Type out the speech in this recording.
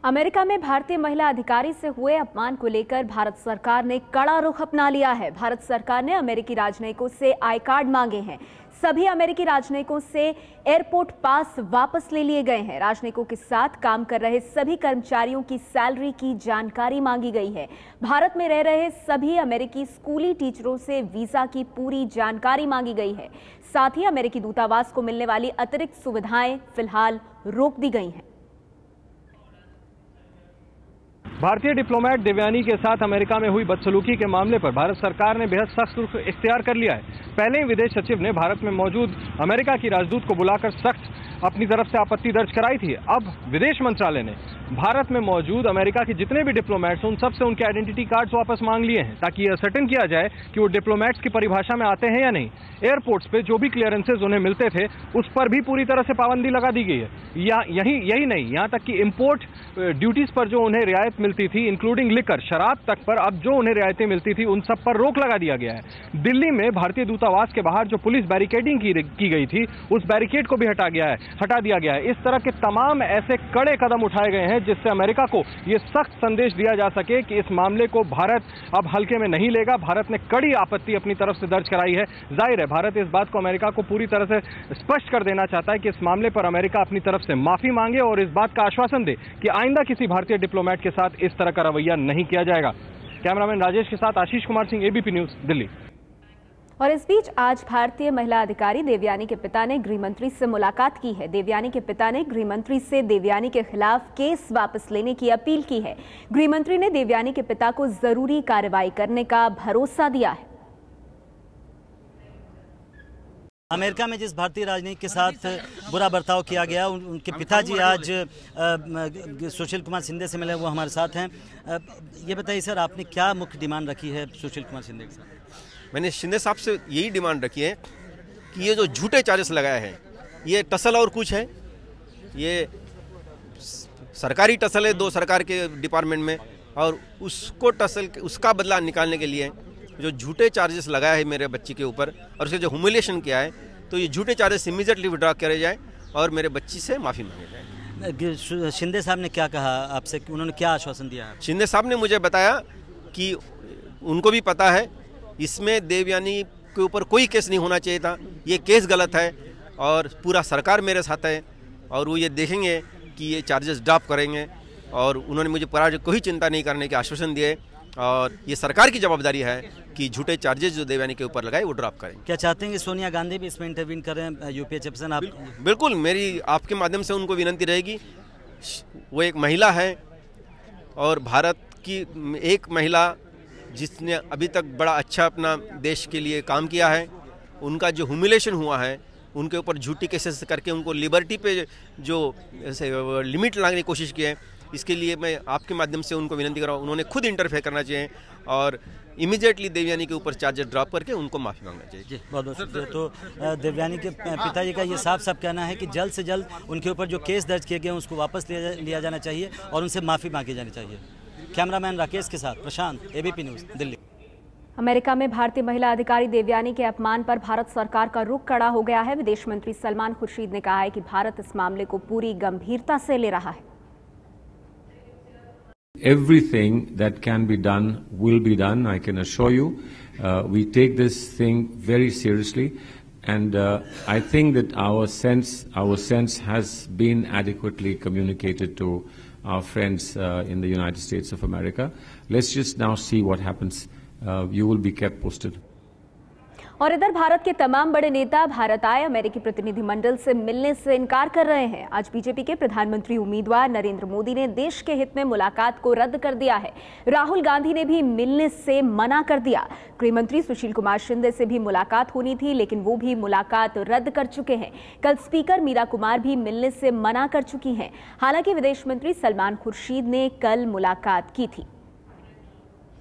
America में भारतीय महिला अधिकारी से हुए अपमान को लेकर भारत सरकार ने कड़ा रुख अपना लिया है। भारत सरकार ने अमेरिकी राजनयिकों से आई कार्ड मांगे हैं। सभी अमेरिकी राजनयिकों से एयरपोर्ट पास वापस ले लिए गए हैं। राजनयिकों के साथ काम कर रहे सभी कर्मचारियों की सैलरी की जानकारी मांगी गई है। भारत में रह रहे सभी अमेरिकी स्कूली टीचरों से वीजा की पूरी जानकारी मांगी गई है। साथ ही अमेरिकी दूतावास को मिलने वाली अतिरिक्त सुविधाएं फिलहाल रोक दी गई हैं। भारतीय डिप्लोमेट देवयानी के साथ अमेरिका में हुई बदसलूकी के मामले पर भारत सरकार ने बेहद सख्त रुख इख्तियार कर लिया है। पहले ही विदेश सचिव ने भारत में मौजूद अमेरिका की राजदूत को बुलाकर सख्त अपनी तरफ से आपत्ति दर्ज कराई थी। अब विदेश मंत्रालय ने भारत में मौजूद अमेरिका के जितने भी डिप्लोमेट्स उन सबसे उनके आइडेंटिटी कार्ड्स वापस मांग लिए हैं, ताकि यह सर्टेन किया जाए कि वो डिप्लोमेट्स की परिभाषा में आते हैं या नहीं। एयरपोर्ट्स पे जो भी क्लियरेंसेज उन्हें मिलते थे उस पर भी पूरी तरह से पाबंदी लगा दी गई है। यही नहीं, यहाँ तक कि इंपोर्ट ड्यूटीज पर जो उन्हें रियायत मिलती थी, इंक्लूडिंग लिकर, शराब तक पर अब जो उन्हें रियायतें मिलती थी उन सब पर रोक लगा दिया गया है। दिल्ली में भारतीय दूतावास के बाहर जो पुलिस बैरिकेडिंग की गई थी उस बैरिकेड को भी हटा दिया गया है। इस तरह के तमाम ऐसे कड़े कदम उठाए गए हैं जिससे अमेरिका को यह सख्त संदेश दिया जा सके कि इस मामले को भारत अब हल्के में नहीं लेगा। भारत ने कड़ी आपत्ति अपनी तरफ से दर्ज कराई है। जाहिर है भारत इस बात को अमेरिका को पूरी तरह से स्पष्ट कर देना चाहता है कि इस मामले पर अमेरिका अपनी तरफ से माफी मांगे और इस बात का आश्वासन दे कि आइंदा किसी भारतीय डिप्लोमेट के साथ इस तरह का रवैया नहीं किया जाएगा। कैमरामैन राजेश के साथ आशीष कुमार सिंह, एबीपी न्यूज, दिल्ली। और इस बीच आज भारतीय महिला अधिकारी देवयानी के पिता ने गृह मंत्री से मुलाकात की है। देवयानी के पिता ने गृह मंत्री से देवयानी के खिलाफ केस वापस लेने की अपील की है। गृह मंत्री ने देवयानी के पिता को जरूरी कार्रवाई करने का भरोसा दिया है। अमेरिका में जिस भारतीय राजनीति के साथ बुरा बर्ताव किया गया, उनके पिताजी आज सुशील कुमार शिंदे से मिले, वो हमारे साथ हैं। ये बताइए सर, आपने क्या मुख्य डिमांड रखी है सुशील कुमार शिंदे के साथ? मैंने शिंदे साहब से यही डिमांड रखी है कि ये जो झूठे चार्जेस लगाए हैं, ये टसल और कुछ है। ये सरकारी टसल है दो सरकार के डिपार्टमेंट में, और उसका बदला निकालने के लिए जो झूठे चार्जेस लगाया है मेरे बच्ची के ऊपर और उसके जो ह्यूमिलिएशन किया है, तो ये झूठे चार्जेस इमीडिएटली विड्रॉ करे जाए और मेरे बच्ची से माफ़ी मांगे जाए। शिंदे साहब ने क्या कहा आपसे, उन्होंने क्या आश्वासन दिया? शिंदे साहब ने मुझे बताया कि उनको भी पता है इसमें देवयानी के ऊपर कोई केस नहीं होना चाहिए था, ये केस गलत है और पूरा सरकार मेरे साथ है और वो ये देखेंगे कि ये चार्जेस ड्रॉप करेंगे। और उन्होंने मुझे पर कोई चिंता नहीं करने के आश्वासन दिए और ये सरकार की जवाबदारी है कि झूठे चार्जेस जो देवयानी के ऊपर लगाए वो ड्रॉप करें। क्या चाहते हैं कि सोनिया गांधी भी इसमें इंटरवीन करें, यूपीए चेयरपर्सन? आप बिल्कुल, मेरी आपके माध्यम से उनको विनती रहेगी। वो एक महिला है और भारत की एक महिला जिसने अभी तक बड़ा अच्छा अपना देश के लिए काम किया है। उनका जो ह्यूमिलिएशन हुआ है, उनके ऊपर झूठी केसेस करके उनको लिबर्टी पे जो लिमिट लगाने की कोशिश की है, इसके लिए मैं आपके माध्यम से उनको विनती कर रहा हूँ, उन्होंने खुद इंटरफेयर करना चाहिए और इमीडिएटली देवयानी के ऊपर चार्जेस ड्रॉप करके उनको माफ़ी मांगना चाहिए। जी बहुत बहुत शुक्रिया। तो देवयानी के पिताजी का ये साफ साफ कहना है कि जल्द से जल्द उनके ऊपर जो केस दर्ज किए गए हैं उसको वापस लिया जाना चाहिए और उनसे माफ़ी मांगी जानी चाहिए। कैमरामैन राकेश के साथ प्रशांत, एबीपी न्यूज़, दिल्ली। अमेरिका में भारतीय महिला अधिकारी देवयानी के अपमान पर भारत सरकार का रुख कड़ा हो गया है। विदेश मंत्री सलमान खुर्शीद ने कहा है कि भारत इस मामले को पूरी गंभीरता से ले रहा है। Everything that can be done will be done, I can assure you. We take this thing very seriously, and I think that our sense has been adequately communicated to our friends in the United States of America. Let's just now see what happens. You will be kept posted. और इधर भारत के तमाम बड़े नेता भारत आए अमेरिकी प्रतिनिधिमंडल से मिलने से इनकार कर रहे हैं। आज बीजेपी के प्रधानमंत्री उम्मीदवार नरेंद्र मोदी ने देश के हित में मुलाकात को रद्द कर दिया है। राहुल गांधी ने भी मिलने से मना कर दिया। गृह मंत्री सुशील कुमार शिंदे से भी मुलाकात होनी थी, लेकिन वो भी मुलाकात रद्द कर चुके हैं। कल स्पीकर मीरा कुमार भी मिलने से मना कर चुकी हैं। हालांकि विदेश मंत्री सलमान खुर्शीद ने कल मुलाकात की थी।